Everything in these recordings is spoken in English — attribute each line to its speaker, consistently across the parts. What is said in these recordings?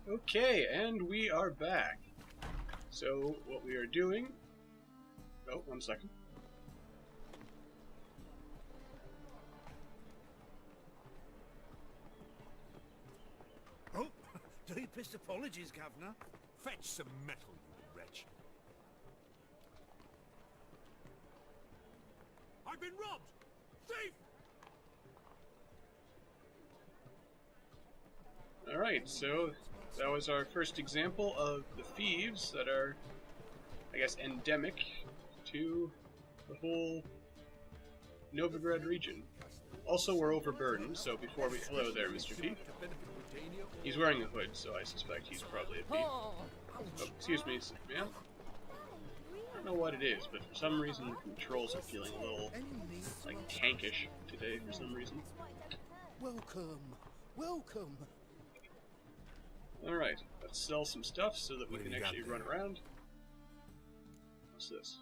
Speaker 1: Okay, and we are back. So, what we are doing... Oh, 1 second.
Speaker 2: Oh, deepest apologies, Governor. Fetch some metal, you wretch. I've been robbed! Thief!
Speaker 1: Alright, so that was our first example of the thieves that are, I guess, endemic to the whole Novigrad region. Also, we're overburdened, so before we... Hello there, Mr. Thief. He's wearing a hood, so I suspect he's probably a thief. Oh, excuse me, ma'am. I don't know what it is, but for some reason the controls are feeling a little, like, tankish today for some reason.
Speaker 3: Welcome, welcome.
Speaker 1: Alright, let's sell some stuff so that we can actually run around. What's this?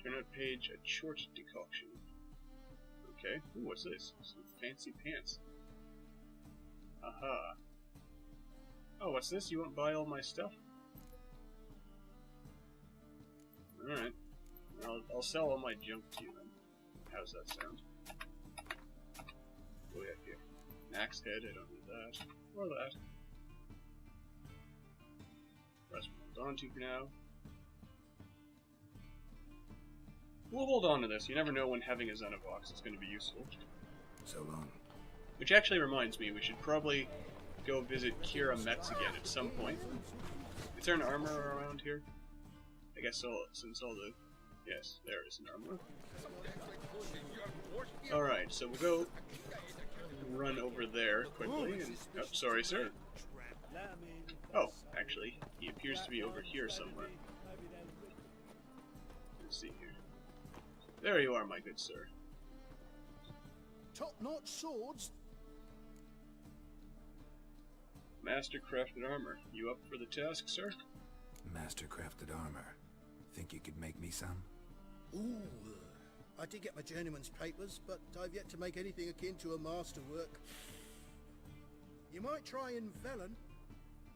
Speaker 1: Turn out page, a short decoction. Okay, ooh, what's this? Some fancy pants. Aha. Oh, what's this? You won't buy all my stuff? Alright. I'll sell all my junk to you then. How's that sound? What do we have here? An axe head, I don't need that. Or that. That's what I'm on to for now. We'll hold on to this. You never know when having a Xenovox is going to be useful.
Speaker 3: So long.
Speaker 1: Which actually reminds me, we should probably go visit Kira Metz again at some point. Is there an armor around here? I guess so, since all the... Yes, there is an armor. Alright, so we'll go run over there quickly and... Oh, sorry, sir. Oh, actually, he appears to be over here somewhere. Let's see here. There you are, my good sir.
Speaker 3: Top-notch swords.
Speaker 1: Master-crafted armor. You up for the task, sir?
Speaker 4: Master-crafted armor. Think you could make me some?
Speaker 3: Ooh, I did get my journeyman's papers, but I've yet to make anything akin to a masterwork. You might try in Velen.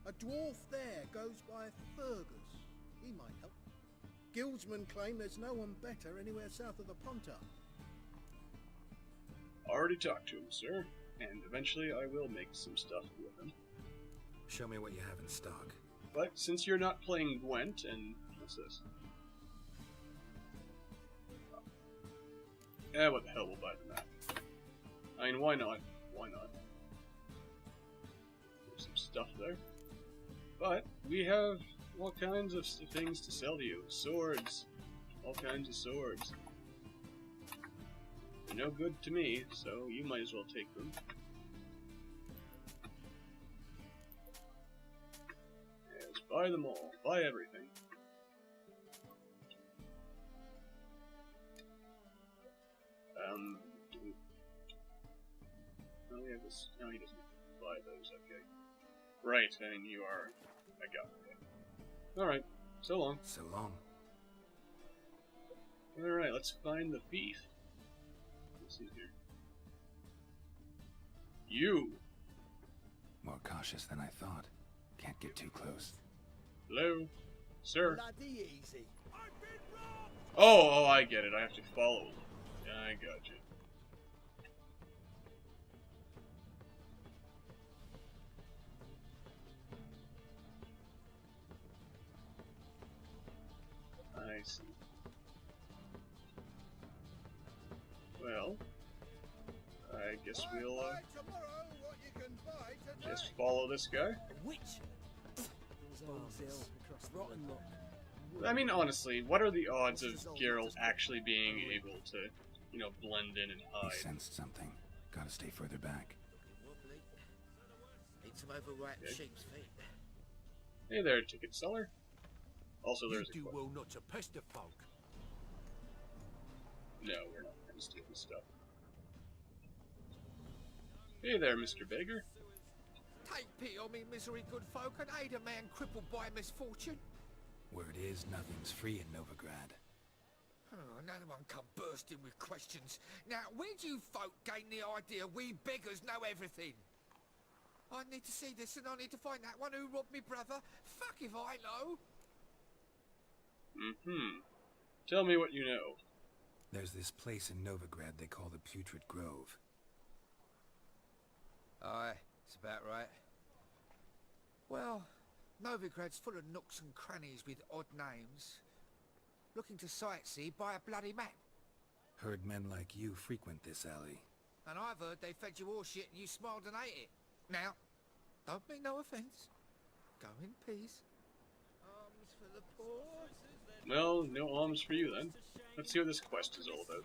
Speaker 3: A dwarf there goes by Fergus. He might help. Guildsmen claim there's no one better anywhere south of the Pontar.
Speaker 1: Already talked to him, sir, and eventually I will make some stuff with him.
Speaker 4: Show me what you have in stock.
Speaker 1: But since you're not playing Gwent, and what's this? Eh, what the hell, we'll buy the map. I mean, why not? Why not? There's some stuff there. But we have all kinds of things to sell to you. Swords. All kinds of swords. They're no good to me, so you might as well take them. Yes, buy them all. Buy everything. Oh, yeah, this. No, he doesn't buy those, okay. Right, and you are a guy. Alright, so long.
Speaker 4: So long.
Speaker 1: Alright, let's find the thief. Let's see here. You!
Speaker 4: More cautious than I thought. Can't get too close.
Speaker 1: Hello? Sir?
Speaker 3: Bloody easy.
Speaker 1: Oh, I get it. I have to follow. I got you. I see. Well, I guess we'll just follow this guy.
Speaker 5: Which? Rotten luck.
Speaker 1: I mean, honestly, what are the odds of Geralt actually being able to, you know, blend in and hide?
Speaker 4: He sensed something. Gotta stay further back.
Speaker 5: Wobbly. Need some overripe sheep's feet.
Speaker 1: Hey there, ticket seller. Also, there's a
Speaker 2: You do
Speaker 1: question.
Speaker 2: well not to pester folk.
Speaker 1: No, we're not going to steal this stuff. Hey there, Mr. Beggar.
Speaker 5: Take pity on me, misery, good folk, and aid a man crippled by misfortune.
Speaker 4: Word is nothing's free in Novigrad.
Speaker 5: Oh, another one come bursting with questions. Now, where do you folk gain the idea we beggars know everything? I need to see this and I need to find that one who robbed me brother. Fuck if I know.
Speaker 1: Tell me what you know.
Speaker 4: There's this place in Novigrad they call the Putrid Grove.
Speaker 5: Aye, it's about right. Well, Novigrad's full of nooks and crannies with odd names. Looking to sightsee, buy a bloody map.
Speaker 4: Heard men like you frequent this alley.
Speaker 5: And I've heard they fed you all shit and you smiled and ate it. Now, don't mean no offence. Go in peace. Arms for the poor.
Speaker 1: Well, no alms for you then. Let's see what this quest is all about.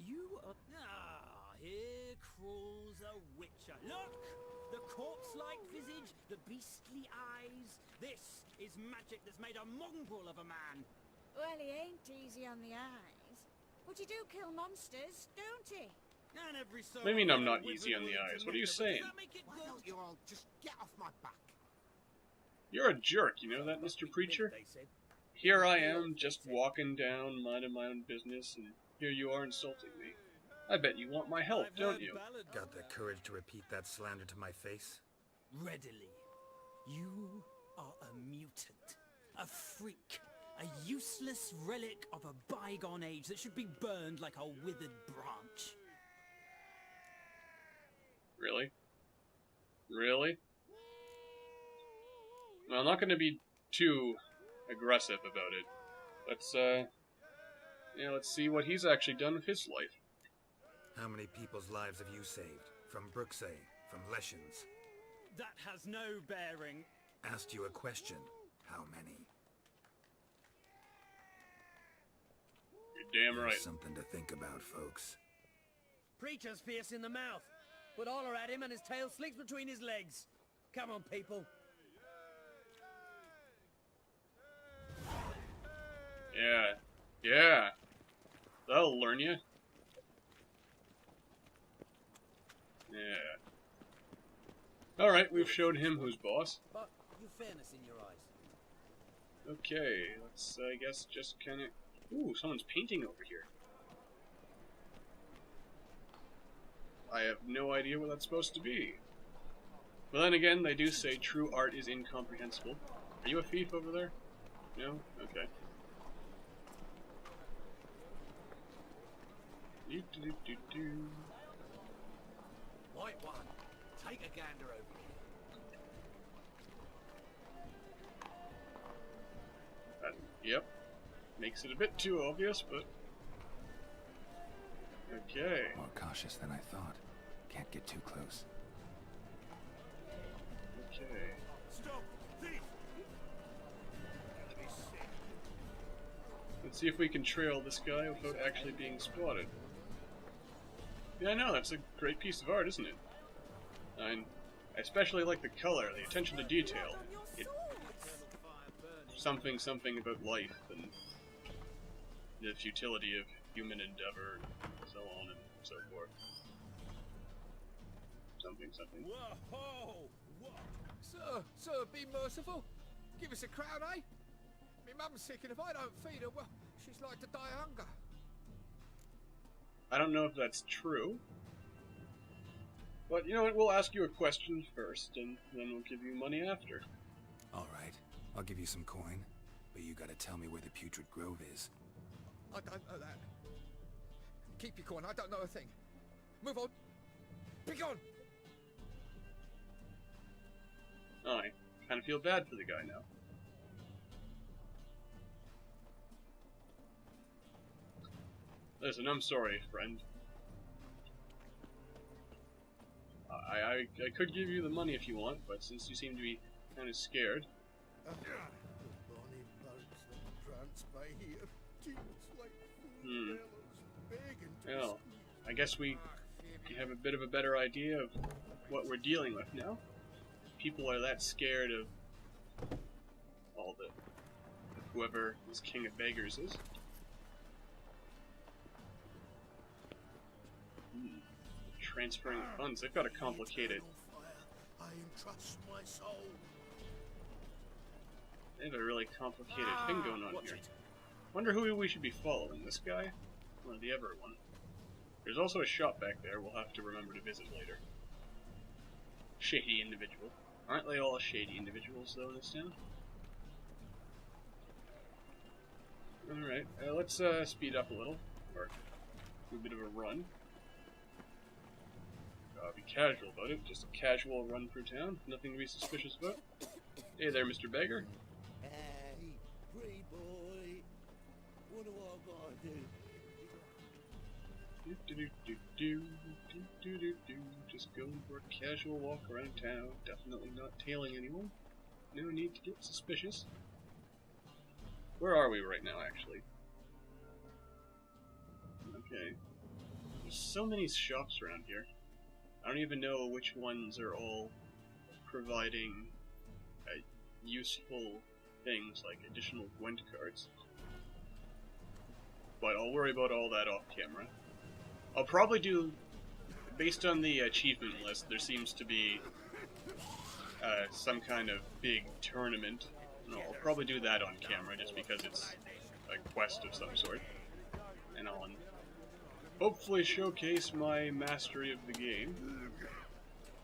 Speaker 6: You are... Ah, here crawls a witcher. Look! The corpse-like visage, the beastly eyes. This is magic that's made a mongrel of a man.
Speaker 7: Well, he ain't easy on the eyes. But you do kill monsters, don't he?
Speaker 6: And every so
Speaker 1: What do you mean I'm
Speaker 6: often
Speaker 1: not
Speaker 6: a
Speaker 1: easy on the
Speaker 6: wizard
Speaker 1: eyes? What are you
Speaker 6: does
Speaker 1: saying?
Speaker 6: that make it
Speaker 5: Why
Speaker 6: good?
Speaker 5: don't you all just get off my back?
Speaker 1: You're a jerk, you know that, Mr. Preacher?
Speaker 6: They said.
Speaker 1: Here I am, just walking down, minding my own business, and here you are insulting me. I bet you want my help,
Speaker 6: I've
Speaker 1: don't
Speaker 6: heard
Speaker 1: you?
Speaker 6: ballads.
Speaker 4: Got the courage to repeat that slander to my face?
Speaker 6: Readily. You are a mutant, a freak, a useless relic of a bygone age that should be burned like a withered branch.
Speaker 1: Really? Really? Well, I'm not going to be too aggressive about it. Let's see what he's actually done with his life.
Speaker 4: How many people's lives have you saved? From Bruxay? From Leshens?
Speaker 6: That has no bearing.
Speaker 4: Asked you a question. How many?
Speaker 1: You're damn right.
Speaker 4: There's something to think about, folks.
Speaker 6: Preacher's fierce in the mouth. Put holler at him and his tail slinks between his legs. Come on, people.
Speaker 1: Yeah. That'll learn you. Yeah. Alright, we've showed him who's boss.
Speaker 6: But you fairness in your eyes.
Speaker 1: Okay, let's, I guess, just kind of... Ooh, someone's painting over here. I have no idea what that's supposed to be. But then again, they do say true art is incomprehensible. Are you a thief over there? No? Okay.
Speaker 5: White one, take a gander over here.
Speaker 1: Yep. Makes it a bit too obvious, but... Okay.
Speaker 4: More cautious than I thought. Can't get too close.
Speaker 1: Okay.
Speaker 2: Stop! Thief!
Speaker 1: Let's see if we can trail this guy without actually being spotted. Yeah, I know, that's a great piece of art, isn't it? I especially like the color, the attention to detail. It's something about life and the futility of human endeavor and so on and so forth. Something.
Speaker 6: Whoa! What?
Speaker 5: Sir, be merciful. Give us a crown, eh? Me mum's sick and if I don't feed her, well, she's like to die of hunger.
Speaker 1: I don't know if that's true. But you know what, we'll ask you a question first, and then we'll give you money after.
Speaker 4: Alright, I'll give you some coin, but you gotta tell me where the Putrid Grove is.
Speaker 5: I don't know that. Keep your coin, I don't know a thing. Move on. Be gone!
Speaker 1: I kind of feel bad for the guy now. Listen, I'm sorry, friend. I could give you the money if you want, but since you seem to be kind of scared...
Speaker 3: Bonnie bugs that prance by here, tears like fool fellows, begging to
Speaker 1: Well, I guess we have a bit of a better idea of what we're dealing with now. People are that scared of all the... whoever this king of beggars is. Transferring funds, they've got a complicated...
Speaker 3: I entrust my soul.
Speaker 1: They have a really complicated thing going on here. Wonder who we should be following, this guy? Or the other one? There's also a shop back there we'll have to remember to visit later. shady individual. Aren't they all shady individuals, though, in this town? Alright, let's speed up a little, or do a bit of a run. Be casual about it, just a casual run through town, nothing to be suspicious about. Hey there, Mr. Beggar.
Speaker 3: Hey, pretty boy. What do I gotta do?
Speaker 1: Just going for a casual walk around town, definitely not tailing anyone. No need to get suspicious. Where are we right now, actually? Okay. There's so many shops around here. I don't even know which ones are all providing useful things like additional Gwent cards. But I'll worry about all that off camera. I'll probably do, based on the achievement list, there seems to be some kind of big tournament. And I'll probably do that on camera just because it's a quest of some sort. And I'll hopefully showcase my mastery of the game.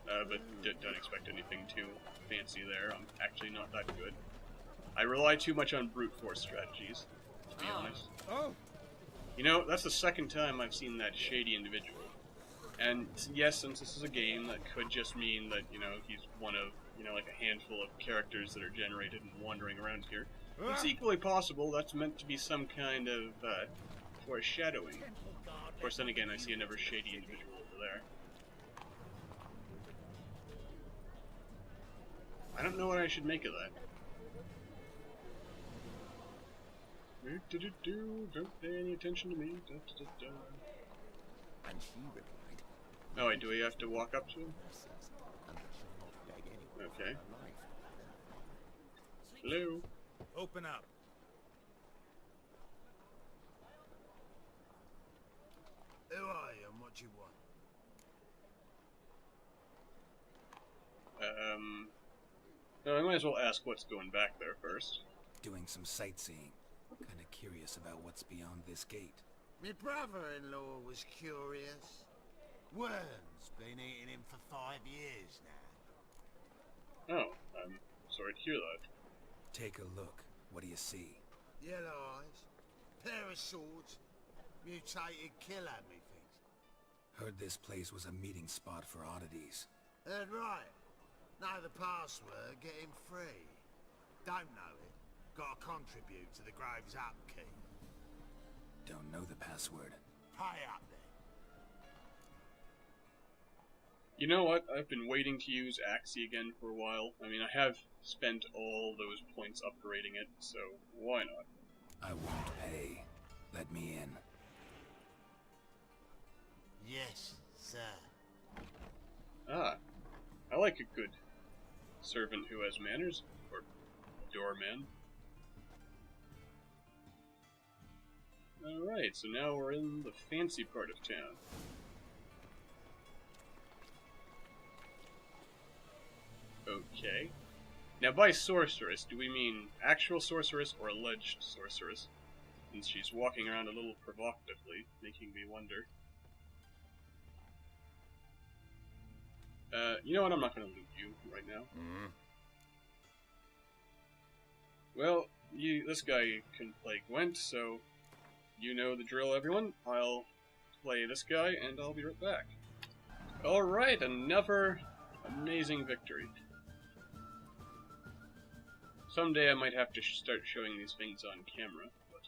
Speaker 1: But don't expect anything too fancy there. I'm actually not that good. I rely too much on brute force strategies, to be honest. You know, that's the second time I've seen that shady individual. And yes, since this is a game, that could just mean that, you know, he's one of, you know, like a handful of characters that are generated and wandering around here. It's equally possible that's meant to be some kind of foreshadowing. Of course, then again, I see another shady individual over there. I don't know what I should make of that. Don't pay any attention to me.
Speaker 2: And she replied,
Speaker 1: Oh wait, do we have to walk up to him? Okay. Hello?
Speaker 2: open up. Who are you and what do you want?
Speaker 1: No, I might as well ask what's going back there first.
Speaker 4: Doing some sightseeing. Kinda curious about what's beyond this gate.
Speaker 2: My brother-in-law was curious. Worms been eating him for 5 years now.
Speaker 1: Oh, I'm sorry to hear that.
Speaker 4: Take a look. What do you see?
Speaker 2: Yellow eyes, pair of swords, mutated killer, methinks.
Speaker 4: Heard this place was a meeting spot for oddities.
Speaker 2: Heard right. Know the password, get him free. Don't know it, gotta contribute to the Grave's upkeep.
Speaker 4: Don't know the password.
Speaker 2: Pay up then.
Speaker 1: You know what? I've been waiting to use Axie again for a while. I mean, I have spent all those points upgrading it, so why not?
Speaker 4: I won't pay. Let me in.
Speaker 2: Yes, sir.
Speaker 1: Ah, I like a good servant who has manners, or doorman. Alright, so now we're in the fancy part of town. Okay. Now by sorceress, do we mean actual sorceress or alleged sorceress? Since she's walking around a little provocatively, making me wonder. You know what, I'm not gonna loot you right now. Well, this guy can play Gwent, so you know the drill, everyone. I'll play this guy, and I'll be right back. Alright, another amazing victory. Someday I might have to start showing these things on camera, but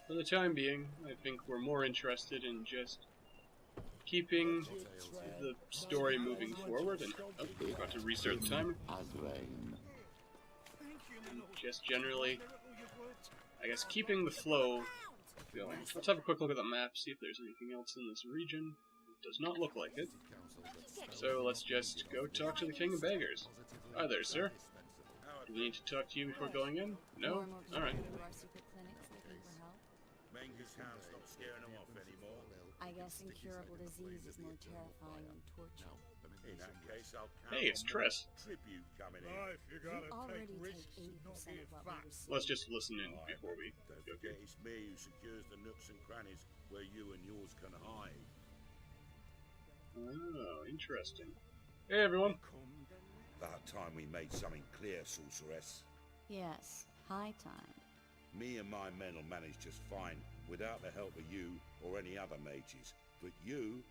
Speaker 1: for the time being, I think we're more interested in just keeping the story moving forward, and got to restart the timer. And just generally, I guess, keeping the flow going. Let's have a quick look at the map, see if there's anything else in this region. It does not look like it. So let's just go talk to the King of Beggars. Hi there, sir. Do we need to talk to you before going in? No? Alright.
Speaker 7: I guess incurable disease is more terrifying than torture.
Speaker 2: In that case, I'll
Speaker 1: Hey, it's Triss.
Speaker 2: tribute coming in.
Speaker 3: You gotta
Speaker 7: Already
Speaker 3: take risks,
Speaker 7: take
Speaker 3: not
Speaker 7: 80%
Speaker 3: get
Speaker 7: of what we
Speaker 3: fucked.
Speaker 7: receive.
Speaker 1: Let's just listen in before we
Speaker 2: Don't
Speaker 1: go
Speaker 2: forget
Speaker 1: here.
Speaker 2: it's me who secures the nooks and crannies where you and yours can hide.
Speaker 1: Oh, interesting. Hey everyone.
Speaker 2: Come
Speaker 8: About time we made something clear, sorceress.
Speaker 7: Yes, high time.
Speaker 8: Me and my men will manage just fine, without the help of you or any other mages. But you,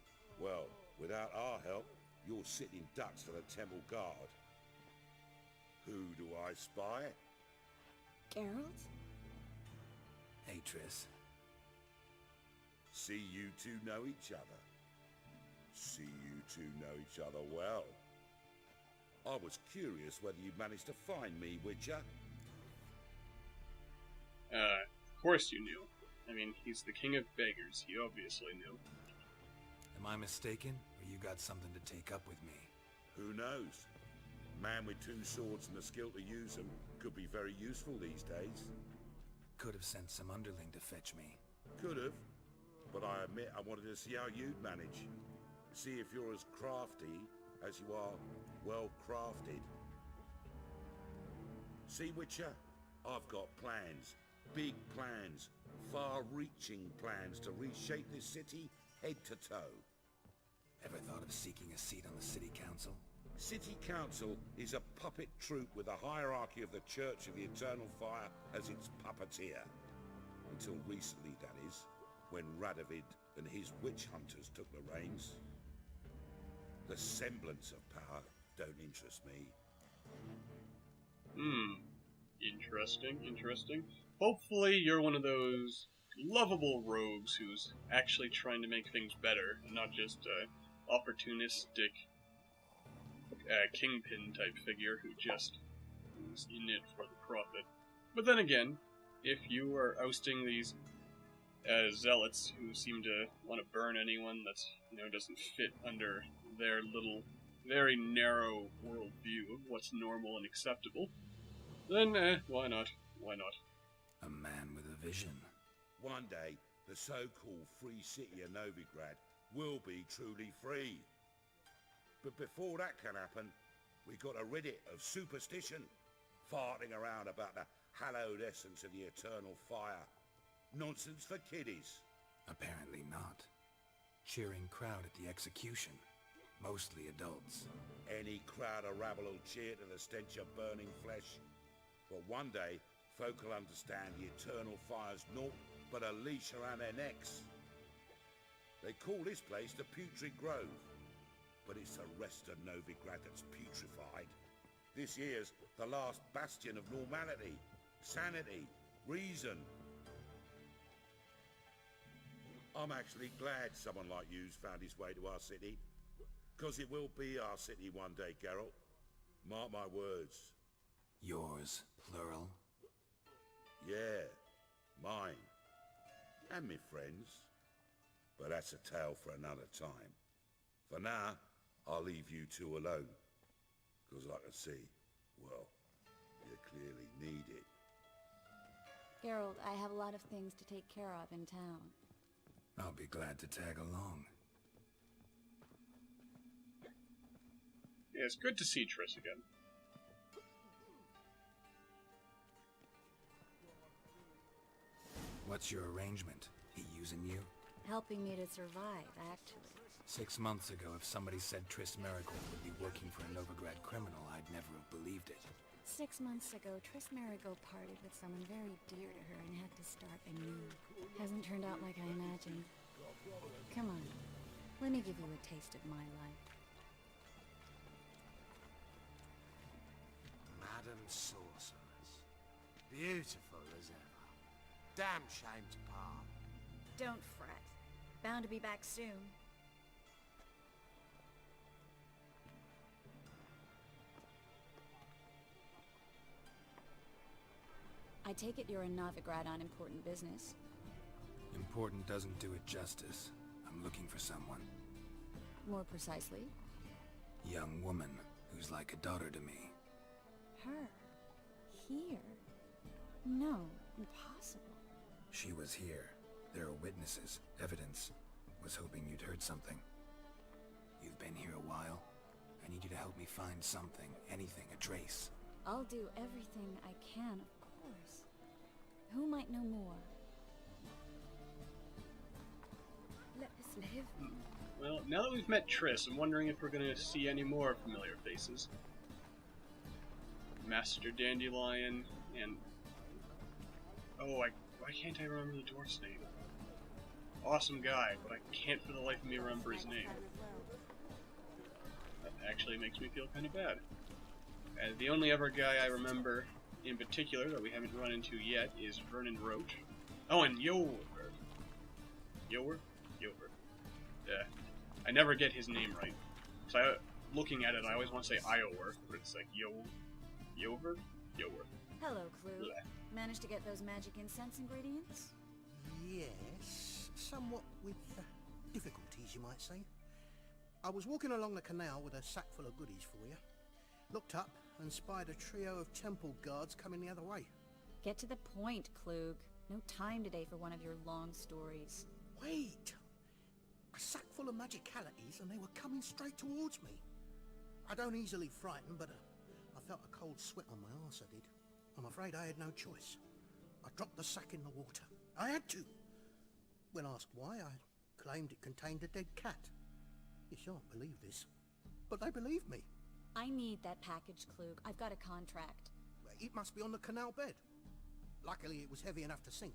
Speaker 8: well, without our help, you're sitting ducks for the temple guard. Who do I spy?
Speaker 7: Geralt?
Speaker 4: Hey, Triss.
Speaker 8: See you two know each other. See you two know each other well. I was curious whether you managed to find me, Witcher.
Speaker 1: Of course you knew. I mean, he's the king of beggars. He obviously knew.
Speaker 4: Am I mistaken, or you got something to take up with me?
Speaker 8: Who knows? Man with two swords and the skill to use them could be very useful these days.
Speaker 4: Could have sent some underling to fetch me.
Speaker 8: Could have, but I admit I wanted to see how you'd manage. See if you're as crafty as you are well-crafted. See, Witcher? I've got plans. Big plans. Far-reaching plans to reshape this city head to toe.
Speaker 4: Ever thought of seeking a seat on the city council?
Speaker 8: City Council is a puppet troupe with a hierarchy of the Church of the Eternal Fire as its puppeteer. Until recently, that is, when Radovid and his witch hunters took the reins. The semblance of power don't interest me.
Speaker 1: Interesting. Hopefully you're one of those lovable rogues who's actually trying to make things better, and not just opportunistic kingpin type figure who just is in it for the profit. But then again, if you are ousting these zealots who seem to want to burn anyone that doesn't fit under their little, very narrow worldview of what's normal and acceptable, then why not? Why not?
Speaker 4: A man with a vision.
Speaker 8: One day, the so-called free city of Novigrad will be truly free. But before that can happen, we got to rid it of superstition, farting around about the hallowed essence of the eternal fire. Nonsense for kiddies.
Speaker 4: Apparently not. Cheering crowd at the execution. Mostly adults.
Speaker 8: Any crowd of rabble will cheer to the stench of burning flesh. But one day, folk will understand the eternal fire's naught but a leash around their necks. They call this place the Putrid Grove. But it's the rest of Novigrad that's putrefied. This year's the last bastion of normality, sanity, reason. I'm actually glad someone like you's found his way to our city. Because it will be our city one day, Geralt. Mark my words.
Speaker 4: Yours, plural?
Speaker 8: Yeah, mine. And me friends. But that's a tale for another time. For now, I'll leave you two alone. Because I can see, well, you clearly need it.
Speaker 7: Geralt, I have a lot of things to take care of in town.
Speaker 4: I'll be glad to tag along.
Speaker 1: Yeah, it's good to see Triss again.
Speaker 4: What's your arrangement? He using you?
Speaker 7: Helping me to survive, actually.
Speaker 4: 6 months ago, if somebody said Triss Merrigold would be working for a Novigrad criminal, I'd never have believed it.
Speaker 7: 6 months ago, Triss Merrigold parted with someone very dear to her and had to start anew. Hasn't turned out like I imagined. Come on, let me give you a taste of my life.
Speaker 2: Madam Sorceress. Beautiful as ever. Damn shame to part.
Speaker 7: Don't fret. Bound to be back soon. I take it you're in Novigrad on important business.
Speaker 4: Important doesn't do it justice. I'm looking for someone.
Speaker 7: More precisely?
Speaker 4: Young woman who's like a daughter to me.
Speaker 7: Her? Here? No, impossible.
Speaker 4: She was here. There are witnesses, evidence. Was hoping you'd heard something. You've been here a while. I need you to help me find something, anything, a trace.
Speaker 7: I'll do everything I can, of course. Who might know more? Let us live.
Speaker 1: Well, now that we've met Triss, I'm wondering if we're going to see any more familiar faces. Master Dandelion, and... Oh, why can't I remember the dwarf's name? Awesome guy, but I can't for the life of me remember his name. That actually makes me feel kind of bad. The only other guy I remember in particular that we haven't run into yet is Vernon Roach. Oh, and Yower. Yower? Yeah. I never get his name right. So looking at it, I always want to say Iowa, but it's like Yover?
Speaker 7: Hello, Clue.
Speaker 1: Bleh.
Speaker 7: Managed to get those magic incense ingredients?
Speaker 3: Yes, somewhat with difficulties, you might say. I was walking along the canal with a sack full of goodies for you. Looked up and spied a trio of temple guards coming the other way.
Speaker 7: Get to the point, Klug. No time today for one of your long stories.
Speaker 3: Wait! A sack full of magicalities and they were coming straight towards me. I don't easily frighten, but I felt a cold sweat on my arse, I did. I'm afraid I had no choice. I dropped the sack in the water. I had to. When asked why, I claimed it contained a dead cat. You shan't believe this, but they believed me.
Speaker 7: I need that package, Klug. I've got a contract.
Speaker 3: It must be on the canal bed. Luckily, it was heavy enough to sink.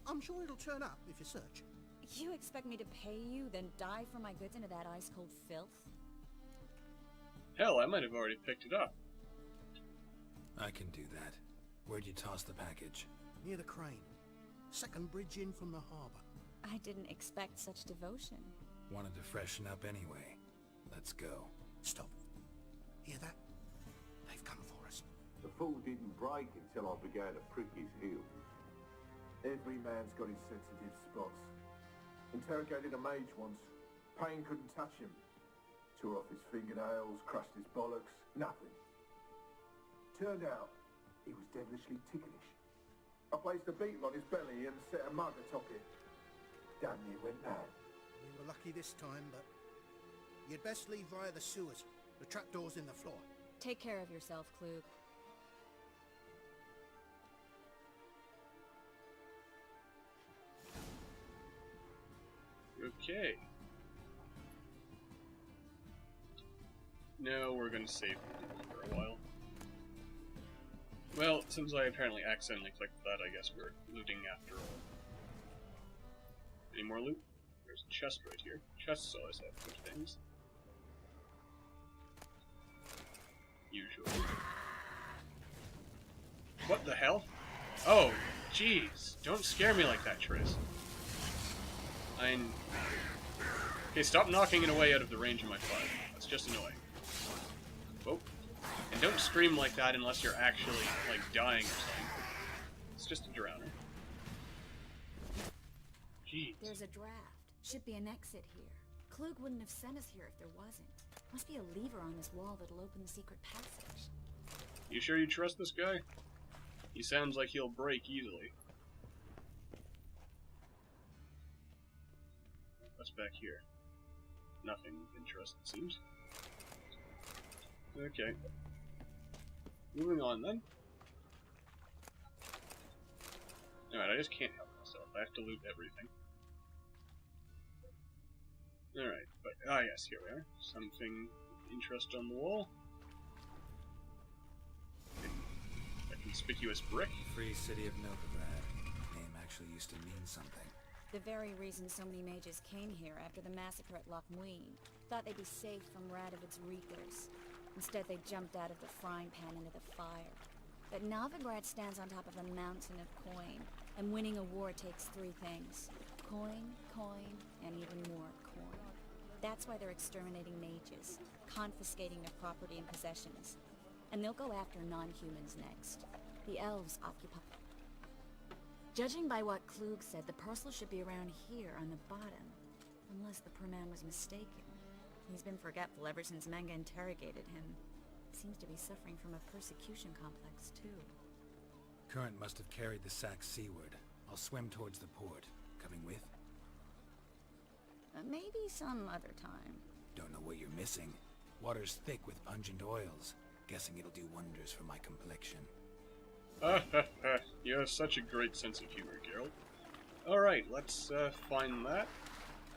Speaker 3: I'm sure it'll turn up if you search.
Speaker 7: You expect me to pay you, then dive for my goods into that ice-cold filth?
Speaker 1: Hell, I might have already picked it up.
Speaker 4: I can do that. Where'd you toss the package?
Speaker 3: Near the crane. Second bridge in from the harbour.
Speaker 7: I didn't expect such devotion.
Speaker 4: Wanted to freshen up anyway. Let's go.
Speaker 3: Stop. Hear that? They've come for us.
Speaker 9: The fall didn't break until I began to prick his heels. Every man's got his sensitive spots. Interrogated a mage once. Pain couldn't touch him. Tore off his fingernails, crushed his bollocks, nothing. Turned out, he was devilishly ticklish. I placed a beetle on his belly and set a mug atop it. Damn near went mad.
Speaker 3: We were lucky this time, but you'd best leave via the sewers. The trapdoor's in the floor.
Speaker 7: Take care of yourself, Klug.
Speaker 1: Okay. Now we're gonna save for a while. Well, since I apparently accidentally clicked that, I guess we're looting after all. Any more loot? There's a chest right here. Chests always have good things. Usually. What the hell? Oh, jeez. Don't scare me like that, Triss. Okay, stop knocking it away out of the range of my fire. That's just annoying. Oh. And don't scream like that unless you're actually, like, dying or something. It's just a drowner. Jeez.
Speaker 7: There's a draft. Should be an exit here. Klug wouldn't have sent us here if there wasn't. Must be a lever on this wall that'll open the secret passage.
Speaker 1: You sure you trust this guy? He sounds like he'll break easily. What's back here? Nothing of interest, it seems. Okay. Moving on, then. Alright, I just can't help myself. I have to loot everything. Alright, but... ah, yes, here we are. Something of interest on the wall. A conspicuous brick.
Speaker 4: Free city of Novigrad. Name actually used to mean something.
Speaker 7: The very reason so many mages came here after the massacre at Loch Muin. Thought they'd be safe from Radovid's reapers. Instead, they jumped out of the frying pan into the fire. But Novigrad stands on top of a mountain of coin, and winning a war takes three things. Coin, coin, and even more coin. That's why they're exterminating mages, confiscating their property and possessions. And they'll go after non-humans next. The elves occupy... Judging by what Klug said, the parcel should be around here on the bottom. Unless the poor man was mistaken. He's been forgetful ever since Manga interrogated him. Seems to be suffering from a persecution complex, too.
Speaker 4: Current must have carried the sack seaward. I'll swim towards the port. Coming with?
Speaker 7: Maybe some other time.
Speaker 4: Don't know what you're missing. Water's thick with pungent oils. Guessing it'll do wonders for my complexion.
Speaker 1: You have such a great sense of humor, Geralt. Alright, let's find that.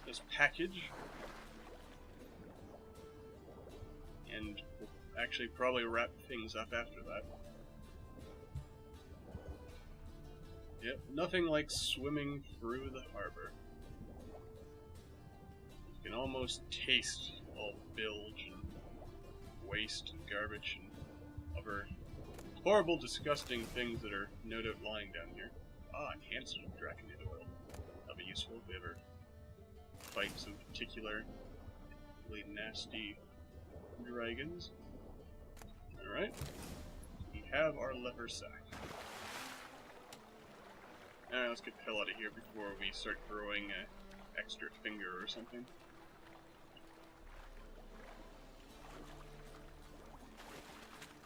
Speaker 1: This package. And actually probably wrap things up after that. Yep, nothing like swimming through the harbor. You can almost taste all the bilge and waste and garbage and other horrible, disgusting things that are no doubt lying down here. Ah, enhanced draconid oil. That'll be useful if we ever fight some particularly nasty dragons. Alright. We have our lever sack. Alright, let's get the hell out of here before we start growing an extra finger or something.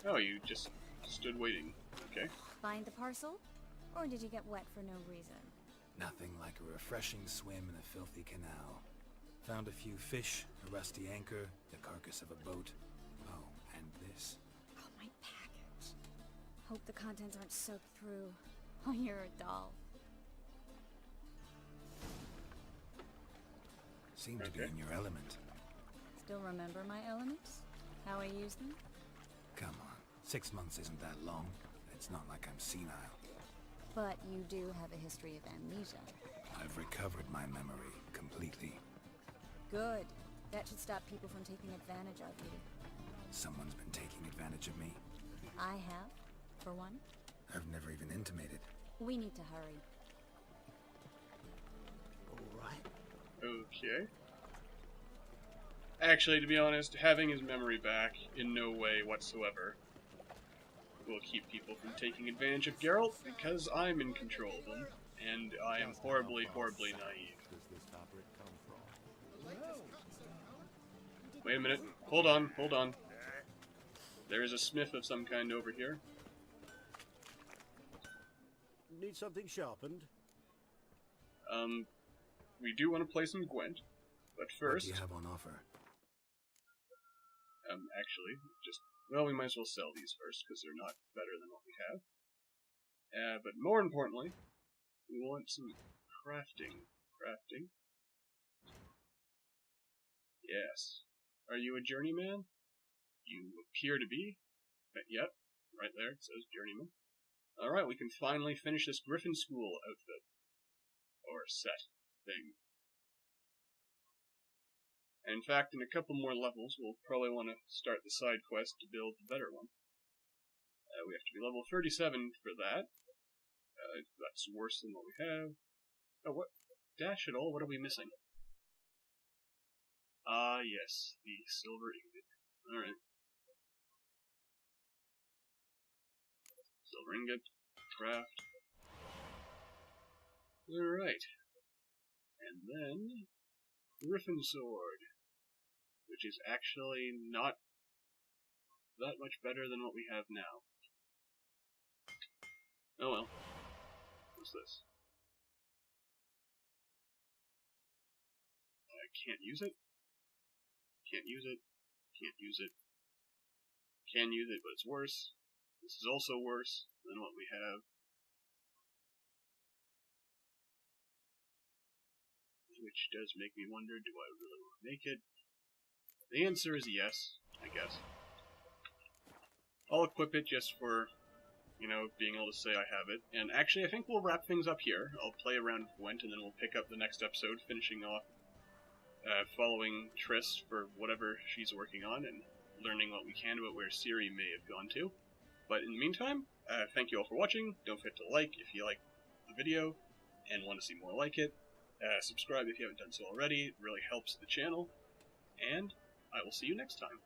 Speaker 1: Oh, you just stood waiting. Okay.
Speaker 7: Find the parcel? Or did you get wet for no reason?
Speaker 4: Nothing like a refreshing swim in a filthy canal. Found a few fish, a rusty anchor, the carcass of a boat. Oh, and this.
Speaker 7: Oh, my package. Hope the contents aren't soaked through. Oh, you're a doll.
Speaker 4: Seem to be in your element.
Speaker 7: Still remember my elements? How I use them?
Speaker 4: Come on, 6 months isn't that long. It's not like I'm senile.
Speaker 7: But you do have a history of amnesia.
Speaker 4: I've recovered my memory completely.
Speaker 7: Good. That should stop people from taking advantage of you.
Speaker 4: Someone's been taking advantage of me.
Speaker 7: I have, for one.
Speaker 4: I've never even intimated.
Speaker 7: We need to hurry.
Speaker 3: Alright.
Speaker 1: Okay. Actually, to be honest, having his memory back in no way whatsoever will keep people from taking advantage of Geralt, because I'm in control of him, and I am horribly, horribly naive. Wait a minute. Hold on, hold on. There is a smith of some kind over here.
Speaker 3: Need something sharpened?
Speaker 1: We do want to play some Gwent, but first...
Speaker 4: What do you have on offer?
Speaker 1: Actually, well, we might as well sell these first, because they're not better than what we have. But more importantly, we want some crafting. Crafting. Yes. Are you a journeyman? You appear to be. Yep, right there, it says journeyman. Alright, we can finally finish this Griffin School outfit. Or set thing. In fact, in a couple more levels, we'll probably want to start the side quest to build the better one. We have to be level 37 for that. That's worse than what we have. Oh, what? Dash it all? What are we missing? Ah, yes, the silver ingot. Alright. Silver ingot. Craft. Alright. And then... Griffin Sword. Which is actually not that much better than what we have now. Oh well. What's this? I can't use it. Can't use it. Can't use it. Can use it, but it's worse. This is also worse than what we have. Which does make me wonder, do I really want to make it? The answer is yes, I guess. I'll equip it just for, you know, being able to say I have it. And actually, I think we'll wrap things up here. I'll play around with Gwent, and then we'll pick up the next episode, finishing off following Triss for whatever she's working on, and learning what we can about where Ciri may have gone to. But in the meantime, thank you all for watching. Don't forget to like if you like the video, and want to see more like it. Subscribe if you haven't done so already. It really helps the channel. And I will see you next time.